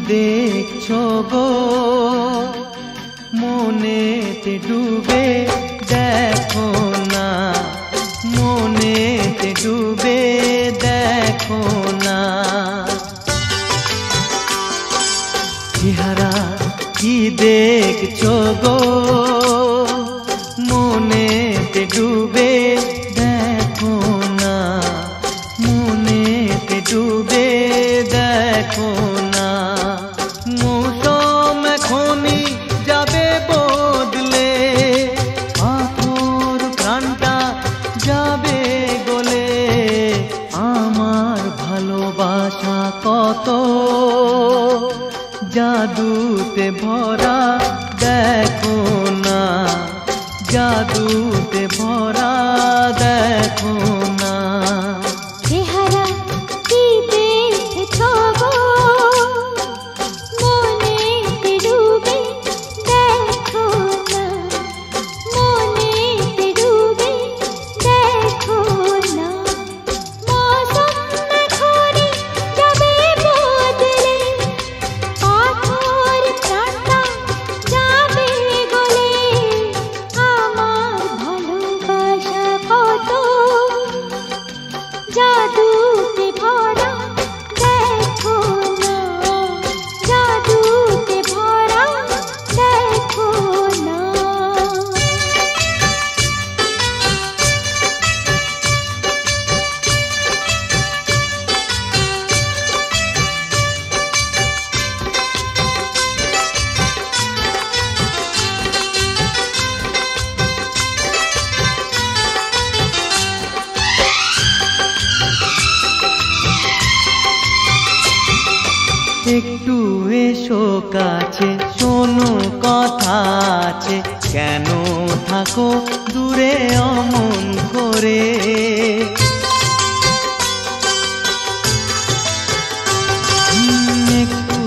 দেখছো গো মনেতে ডুবে দেখো না, মনেতে ডুবে দেখো না। চেহারা কি দেখছো গো মনেতে ডুবে দেখো না, মনেতে ডুবে দেখো না। মৌসুম এখনই যাবে বদলে, পাথর প্রাণটা যাবে গলে। আমার ভালোবাসা কত জাদুতে ভরা দেখো না, জাদুতে ভরা দেখো না। চেহারা কি দেখছো গো মনেতে ডুবে দেখো না, মনেতে ডুবে দেখো না। মৌসুম এখনই যাবে বদলে, পাথর প্রাণটা যাবে গলে। আমার ভালোবাসা কত জাদুতে ভরা দেখো না, জাদুতে ভরা দেখো না। একটু এসো কাছে, শোনো কথা আছে। কেন থাকো দূরে অমন করে? একটু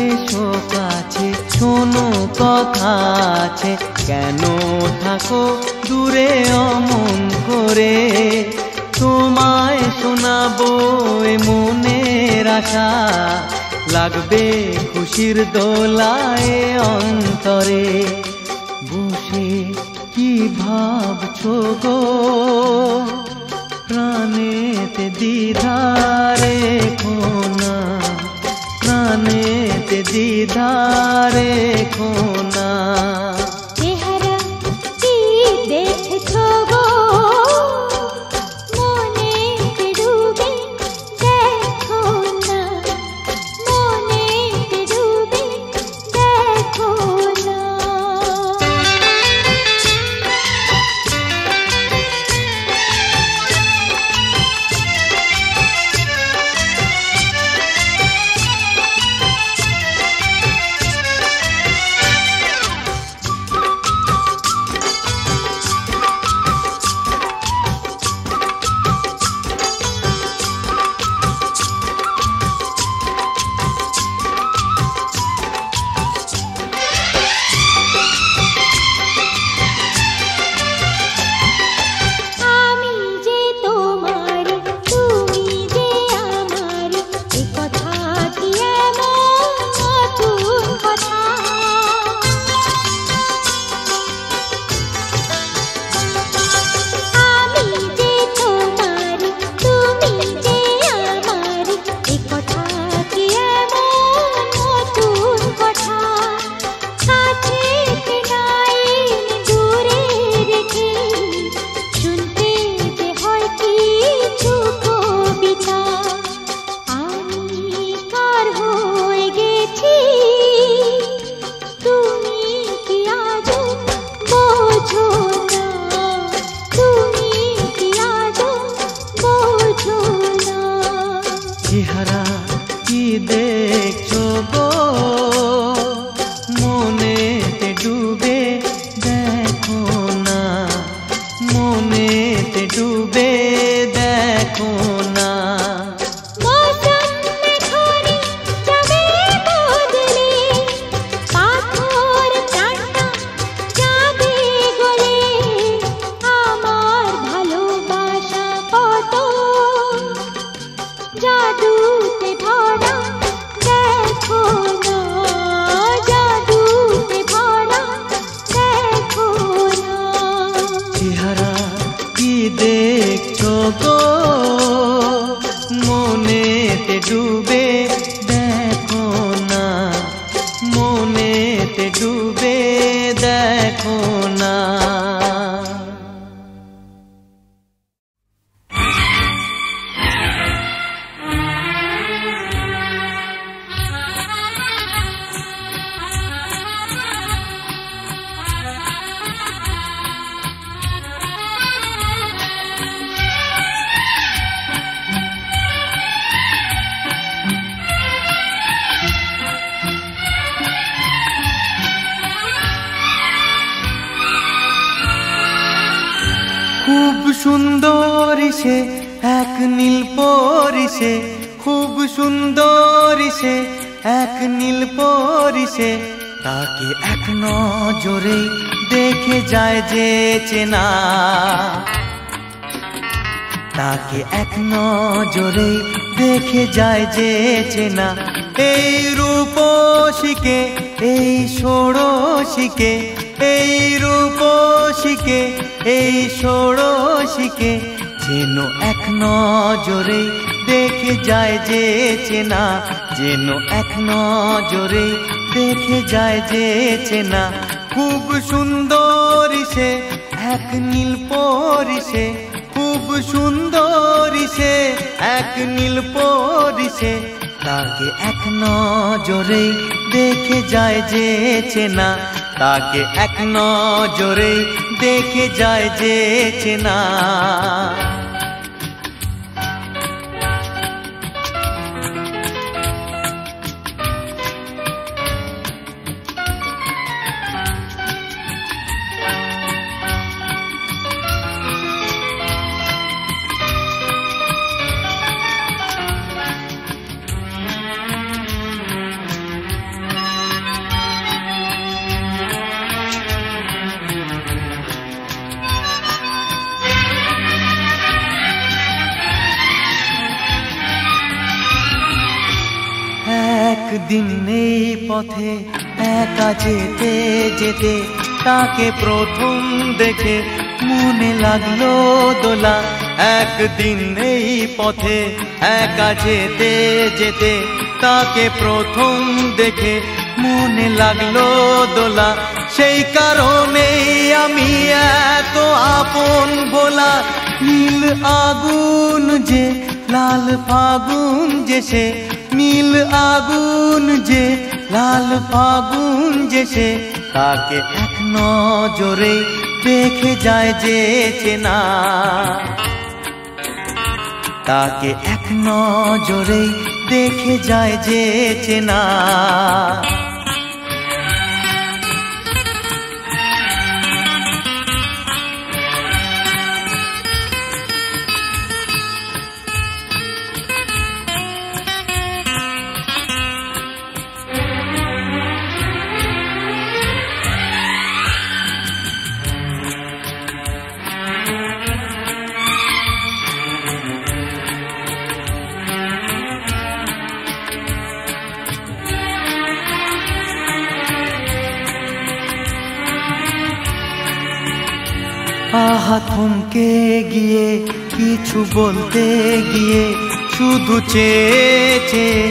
এসো কাছে, শোনো কথা আছে। কেন থাকো দূরে অমন করে? তোমায় শোনাবো এ মনের আশা, লাগবে খুশির দোলায় অন্তরে। বসে কি ভাবছো গো প্রাণেতে দ্বিধা রেখো না, প্রাণেতে দ্বিধা রেখো না। চেহারা কি দেখছো গো মনেতে ডুবে দেখো না, মনেতে ডুবে দেখো না। দেখো না। খুব সুন্দর সে এক নীল পরিশে, খুব সুন্দর সে এক নীল পরিশে, তাকে এক নজরে দেখে যায় যে চেনা, তাকে এক নজরে দেখে যায় যে চেনা। এই রূপসীকে, এই ষোড়শীকে, এই রূপসীকে, এই ষোড়শীকে যেন এক নজরে দেখে যায় যে চেনা, যেন এক নজরে দেখে যায় যে চেনা। খুব সুন্দর সে এক নীল পরিশে, খুব সুন্দর সে এক নীল পরিশে, তাকে এক নজরে দেখে যায় যে চেনা, তাকে এক নজরে দেখে যায় যে চেনা। একদিন এই পথে একা যেতে যেতে, তাকে প্রথম দেখে মনে লাগলো দোলা। একদিন এই পথে একা যেতে যেতে, তাকে প্রথম দেখে মনে লাগলো দোলা। সেই কারণেই আমি এত আপন ভোলা। নীল আগুন যে লাল ফাগুন যে সে, নীল আগুন যে লাল ফাগুন যে সে, তাকে এক নজরে দেখে যায় যে চেনা, তাকে এক নজরে দেখে যায় যে চেনা। আহা থমকে গিয়ে কিছু বলতে গিয়ে, শুধু চেয়ে চেয়ে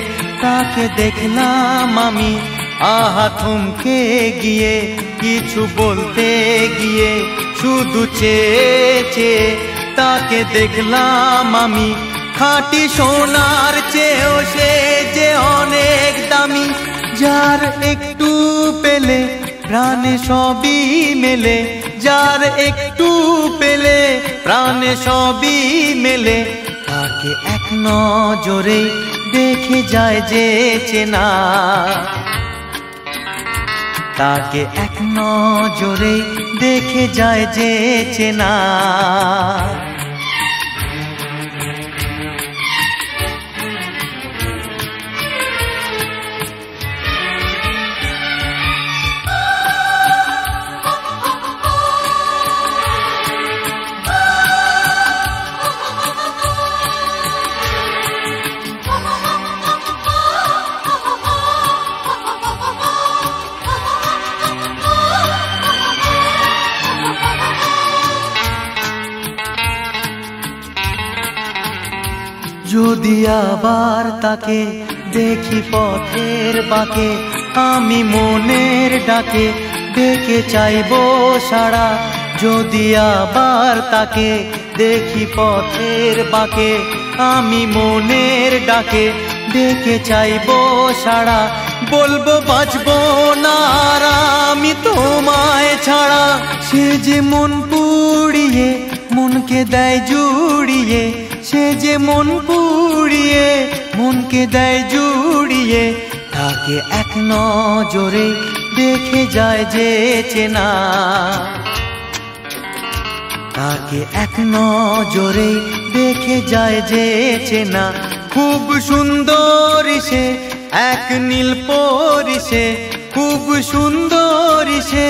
তাকে দেখলাম আমি। আহা থমকে গিয়ে কিছু বলতে গিয়ে, শুধু চেয়ে চেয়ে তাকে দেখলাম আমি। খাঁটি সোনার চেয়েও সে যে অনেক দামি, যার একটু পেলে প্রাণে সবই মেলে, যার একটু পেলে প্রাণে সবই মেলে, তাকে এক নজরে দেখে যায় যে চেনা, তাকে এক নজরে দেখে যায় যে চেনা। যদি আবার তাকে দেখি পথের বাঁকে, আমি মনের ডাকে ডেকে চাইবো সারা, যদি আবার তাকে দেখি পথের বাঁকে, আমি মনের ডাকে ডেকে চাইবো সারা, বলবো বাঁচবো না আর আমি তোমায় ছাড়া। সে যে মন পুড়িয়ে মনকে দেয় জুড়িয়ে, সে যে মন পুড়িয়ে মনকে দেয় জুড়িয়ে, তাকে এক নজরে দেখে যায় যে চেনা, তাকে এক নজরে দেখে যায় যে চেনা। খুব সুন্দর সে এক নীল পরিশে, খুব সুন্দর সে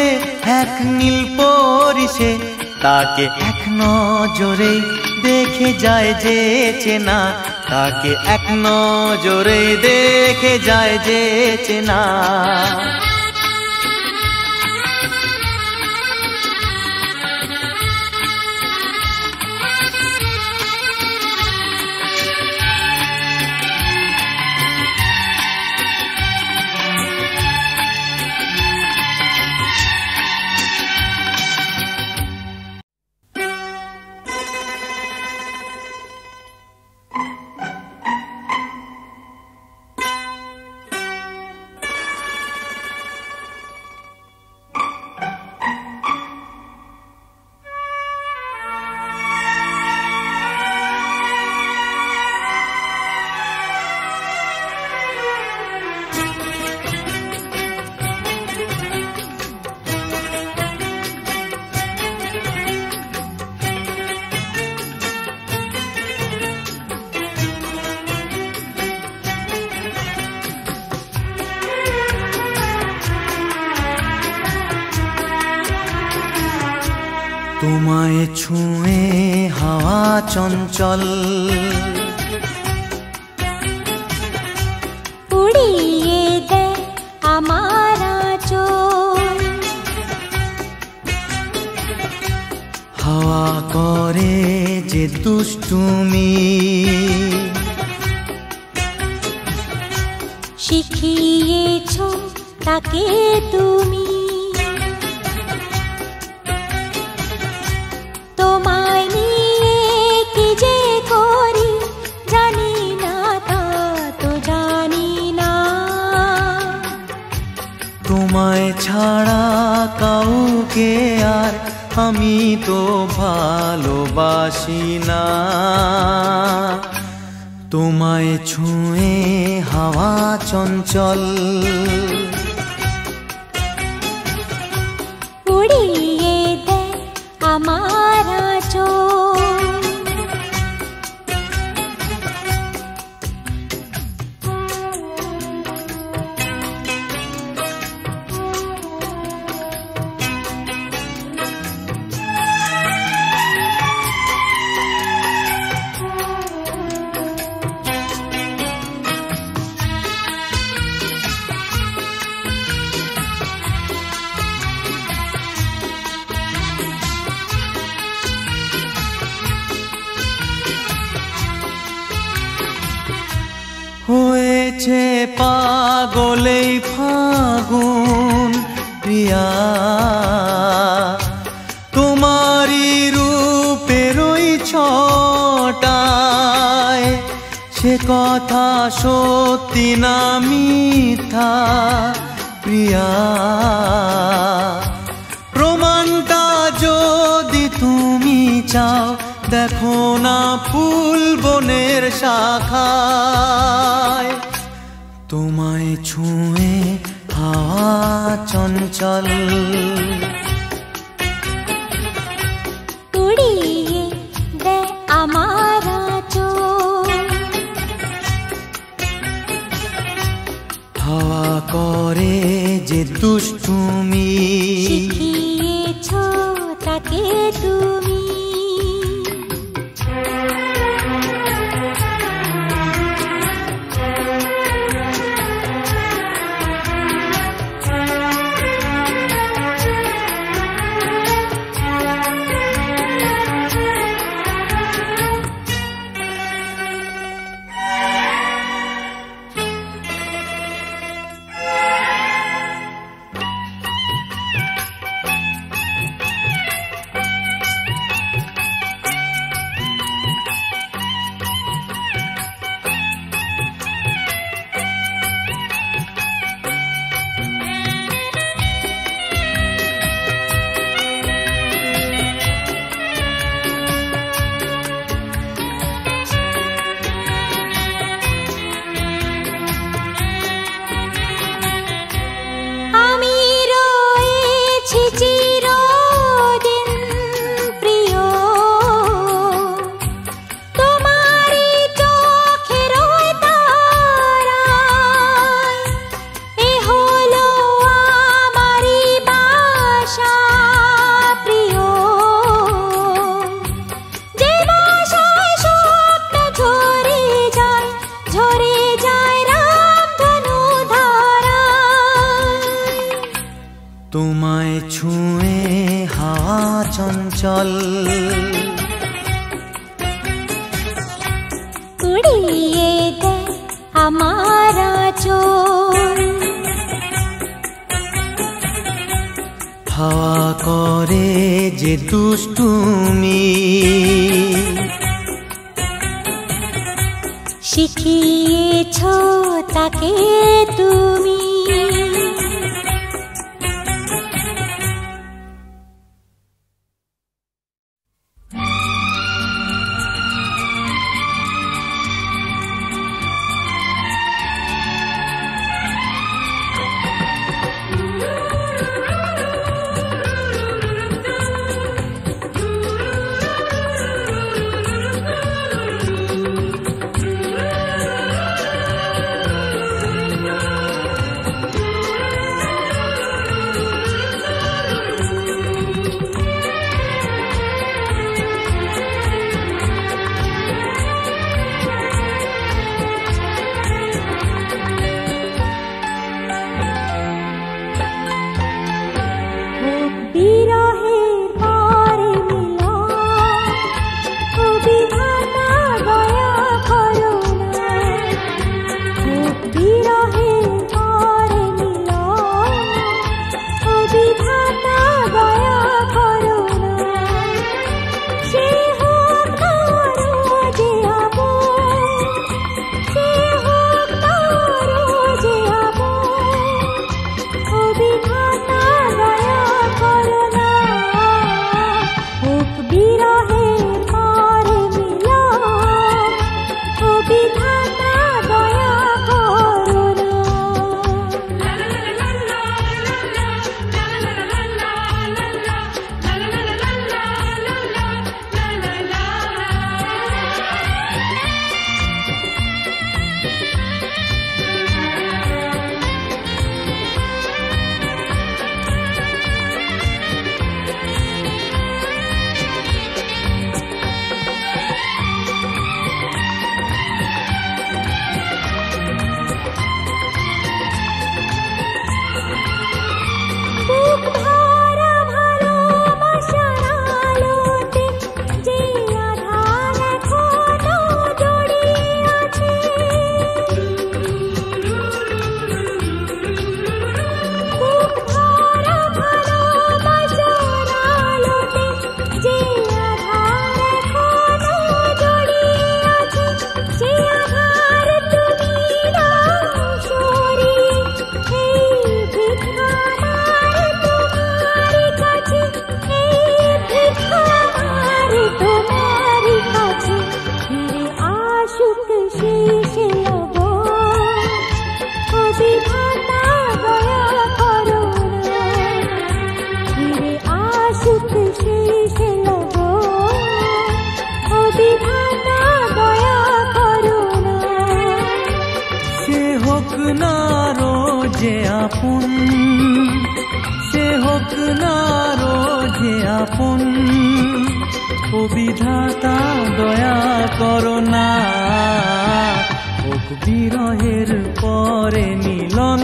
এক নীল পরিশে, তাকে এক নজরে দেখে যায় যে চেনা, তাকে এক নজরে দেখে যায় যে চেনা। তোমায় ছুঁয়ে হাওয়া চঞ্চল, উড়িয়ে দেয় আমার আঁচল, হাওয়া করে যে দুষ্টুমি, শিখিয়েছো তাকে তুমি। তোমায় নিয়ে কি যে করি জানি না, তা তো জানি না। তোমায় ছাড়া কাউকে আর আমি তো ভালোবাসি না। তোমায় ছুঁয়ে হাওয়া চঞ্চল, উড়িয়ে দেয় আমার আঁচল। হয়েছে পাগলেই ফাগুন প্রিয়া, তোমারই রূপের ওই ছটায়, সে কথা সত্যি না মিথ্যা প্রিয়া। প্রমাণটা যদি তুমি চাও, দেখো না ফুল বনের শাখায়, তোমায় ছুঁয়ে হাওয়া চঞ্চল, উড়িয়ে দেয় আমার আঁচল। হাওয়া করে যে দুষ্টুমি, শিখিয়েছো তাকে তুমি। ছুঁয়ে হাওয়া চঞ্চল উড়িয়ে দে আমার আঁচল হাওয়া করে যে দুষ্টুমি শিখিয়েছ তাকে তুমি বিধাতা দয়া করো না হোক বিরহের পরে মিলন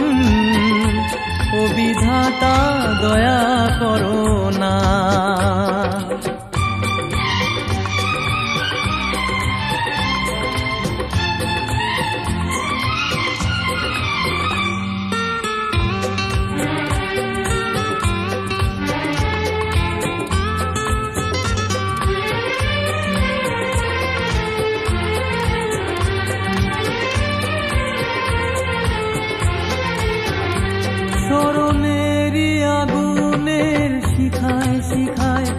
ও বিধাতা দয়া করো না শিখায়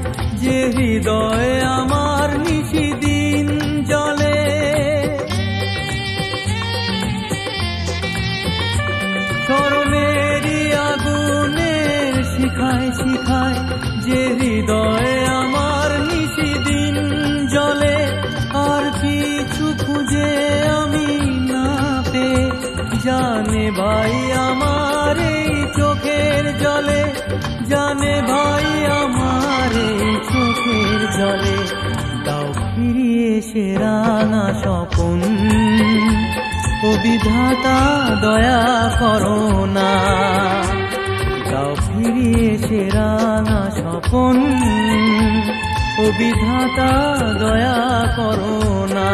যে হৃদয় আমার নিশিদিন জলে স্মরণেরই আগুনের শিখায় যে হৃদয় আমার নিশিদিন জলে আর কিছু খুঁজে আমি না পেয়ে জানে ভাই আমার এই চোখের জলে জানে ভাই আমার এই চোখের জলে দাও ফিরিয়ে সে রাঙা স্বপন ও বিধাতা দয়া করো না দাও ফিরিয়ে সে রাঙা স্বপন, ও বিধাতা দয়া করো না।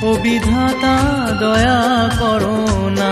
ও বিধাতা দয়া করো না।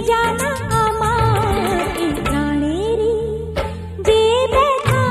জানা আমার এই প্রাণেরই যে ব্যথা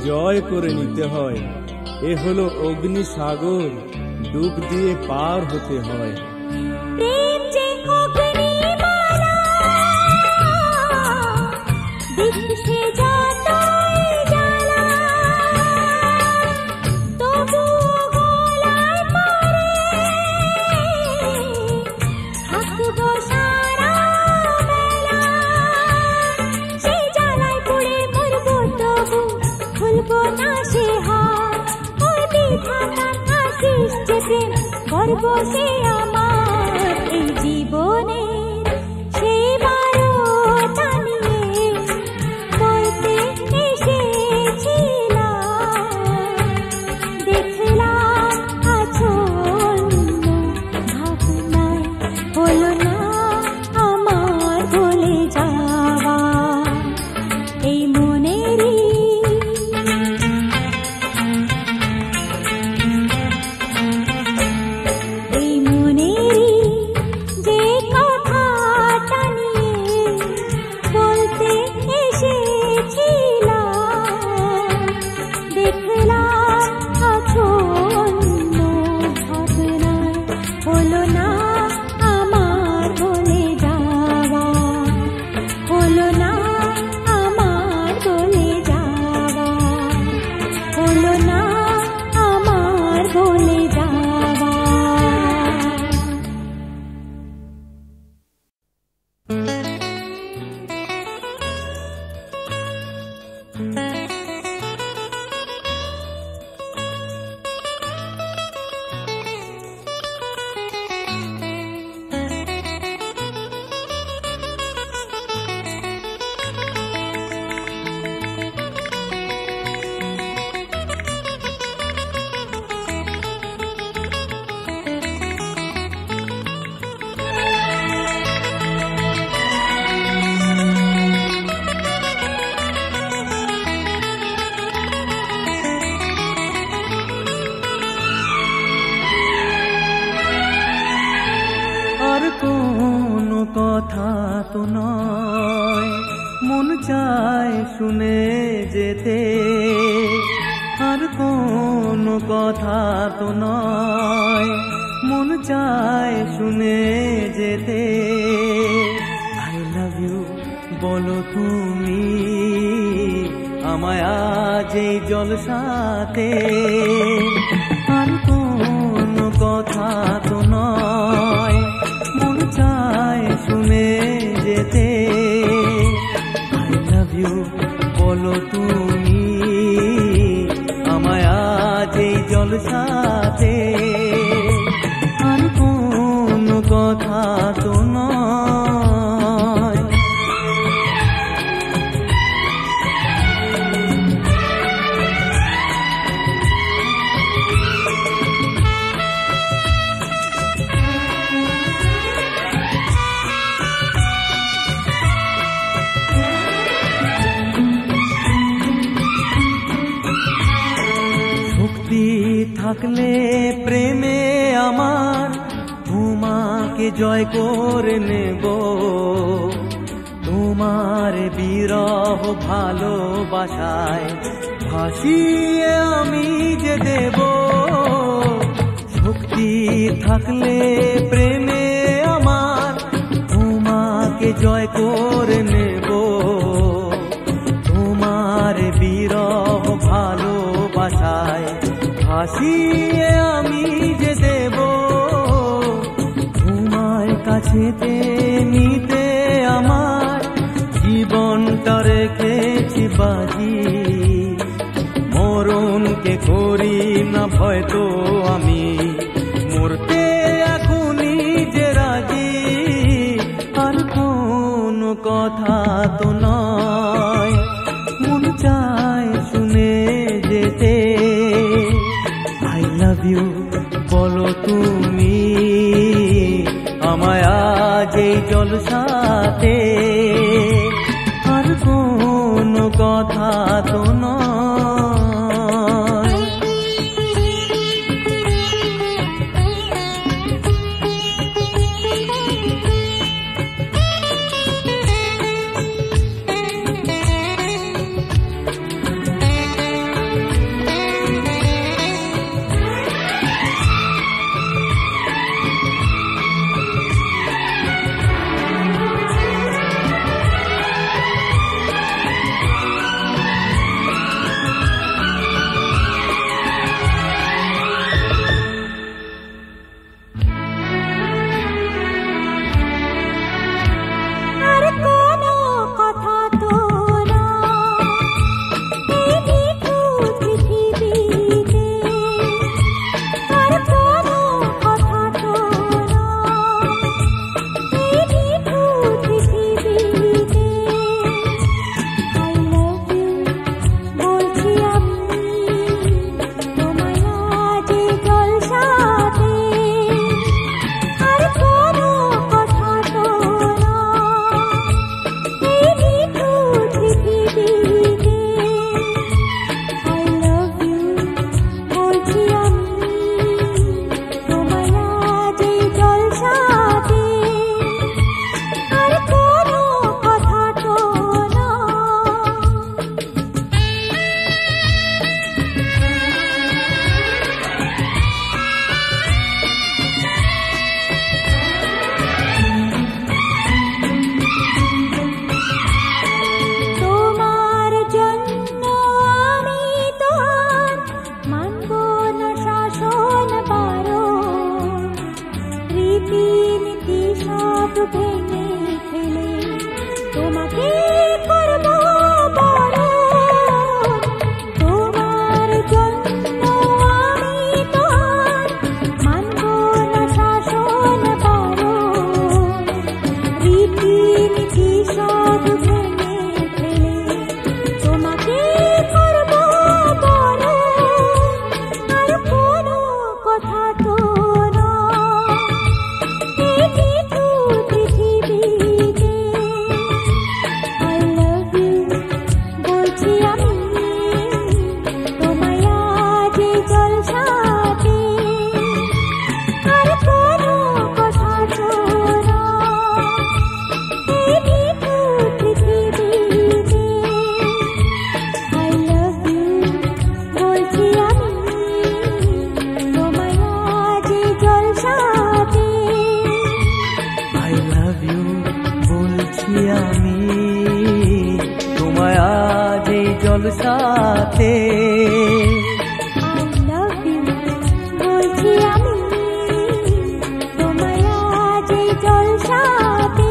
জয় করে নিতে হয়। এ হলো অগ্নি সাগর, ডুব দিয়ে পার হতে হয়। প্রেম যে অগ্নিমালা, দিচ্ছে যতই জ্বালা, তবুও গলায় পড়ে থাকবো সারা বেলা। সেই জ্বালায় পুড়ে মরবো তবু খুলবো না সে হাত। ওই বিধাতার আশিস যে প্রেম করবো সে আমার এই জীবনের সেই বারোটা নিয়ে বলতে এসেছিলাম। দেখলাম আছন্ন ভাবনায় হলো না আমার ভুলে যাওয়া এই মনেরই যে কথাটা নিয়ে বলতে এসেছিলাম। দেখলাম আছন্ন ভাবনায় হলো না আমার ভুলে যাওয়া, হলো না আমার ভুলে যাওয়া, হলো না আমার ভুলে যাওয়া। আর কোনো কথা তো নয়, মন চায় শুনে যেতে। আর কোনো কথা তো নয়, মন চায় শুনে যেতে। আই লাভ ইউ বলো তুমি আমায় আজ এই জলসাতে। আর কোনো কথা তো নয়, মন চায় শুনে যেতে। আই লাভ ইউ বলো তুমি আমায় আজ এই জলসাতে। আর কোনো কথা তো নয়। থাকলে প্রেমে আমার তোমাকে জয় করে নেব। তোমার বিরহ ভালোবাসায় ভাসিয়ে আমি যে দেব। শক্তি থাকলে প্রেমে আমার তোমাকে জয় করে নেব। তোমার বিরহ ভালোবাসায় ভাসিয়ে আমি যে দেব। তোমার কাছেতে নিতে আমার জীবনটা রেখেছি বাজি। মরণকে করি না ভয় তো আমি, মরতে এখনই যে রাজি। আর কোনো কথা তো নয়, মন চায় শুনে যেতে। আই লাভ ইউ বলো তুমি আমায় আজ এই জলসাতে। আর কোনো কথা তো নয়। ভেঙে ফেলে তোমাকে করব বড়, তোমার জন্য আমি তো আর মানব না শাসন বারণ, রীতিনীতি সব ভেঙে ফেলে তোমাকে করব বড়, আর কোনো কথা তো সাথে I love you বলছি আমি তোমায় আজ এই জলসাতে।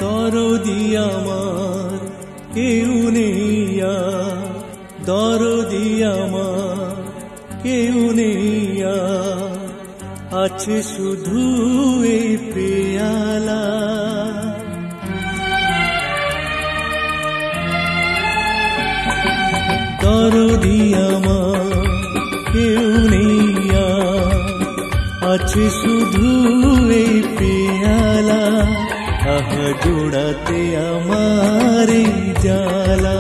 দরদি আমার কেউ নেই আর, দরদি আমার কেউ নেই আর, আছে শুধু এই পেয়ালা। দরদি আমার কেউ নেই আর, আছে শুধু এই পেয়ালা। আহা জোড়াতে আমার এই জ্বালা,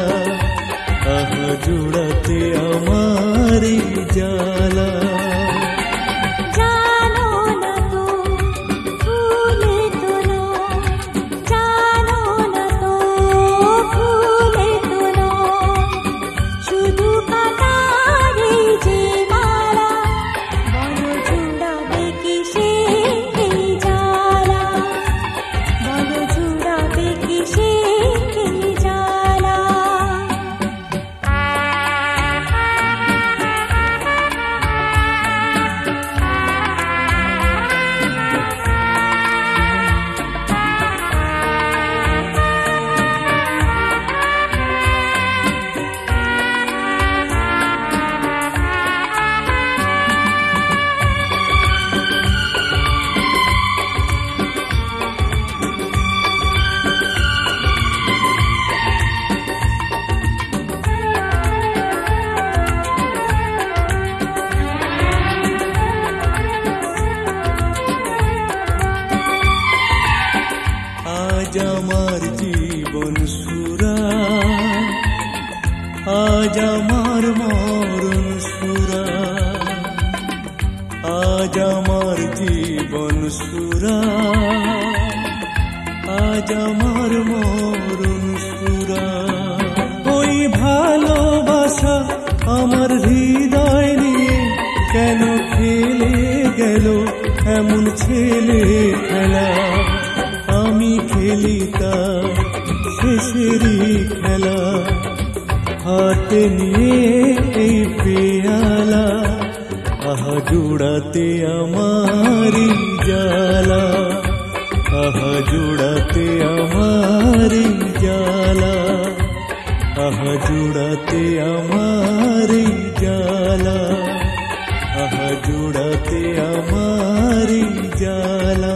আহা জোড়াতে আমার এই জ্বালা। জানো না তো ভুলে তো নয়, জানো না তো ভুলে তো নয়, শুধু কাটার এই যে মালা, বলো জোড়াবে কিসে এই জ্বালা, বলো জোড়াবে কিসে এই জ্বালা। আজ আমার জীবন সুরা, আজ আমার মরণ সুরা, আজ আমার জীবন সুরা, আজ আমার মরণ সুরা। ওই ভালোবাসা আমার হৃদয় নিয়ে কেন খেলে গেল এমন ছেলে খেলা। আমি খেলি তার শেষেরই খেলা, হাতে নিয়ে এই পেয়ালা। আহা জোড়াতে আমারি জ্বালা, আহা জোড়াতে আমারি জ্বালা, আহা জোড়াতে আমারি জ্বালা, আহা জোড়াতে আমারি জ্বালা।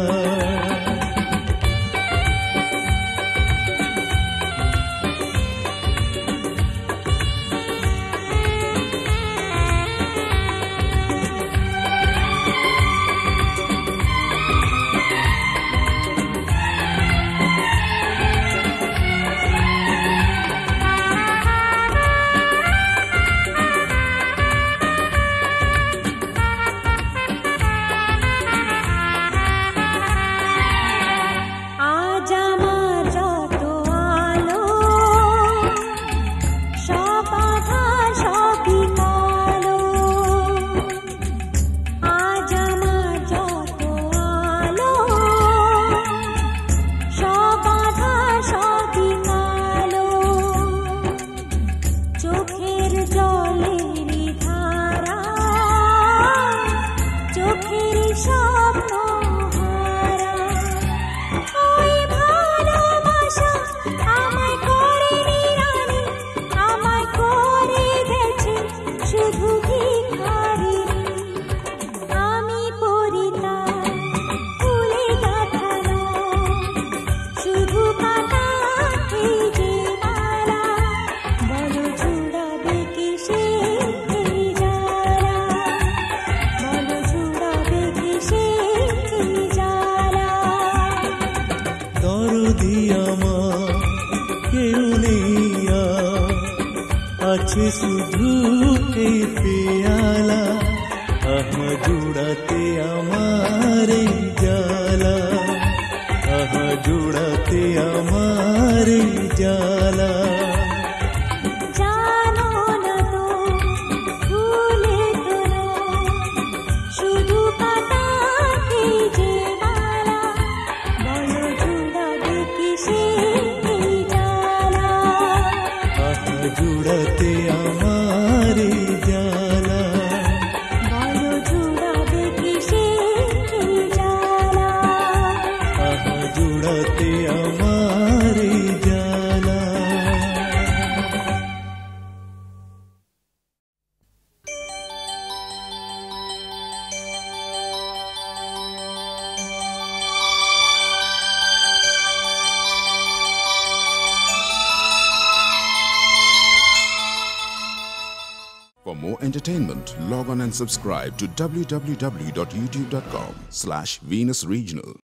নদী আমার কেউ নেই আর, আছে শুধু এই পেয়ালা, আহা জুড়াতে আমার এই জ্বালা, আহা জুড়াতে আমার এই জ্বালা। জানো না তো ভুলে তো নয়, শুধু কাটাতে যে মালা, বলো জুড়াবে কিসে এই জ্বালা। আহা জুড়াতে আমার এই জ্বালা, বলো জুড়াবে কিসে এই জ্বালা। আহা জুড়াতে আমার এই জ্বালা। For more entertainment, log on and subscribe to www.youtube.com/Venus Regional.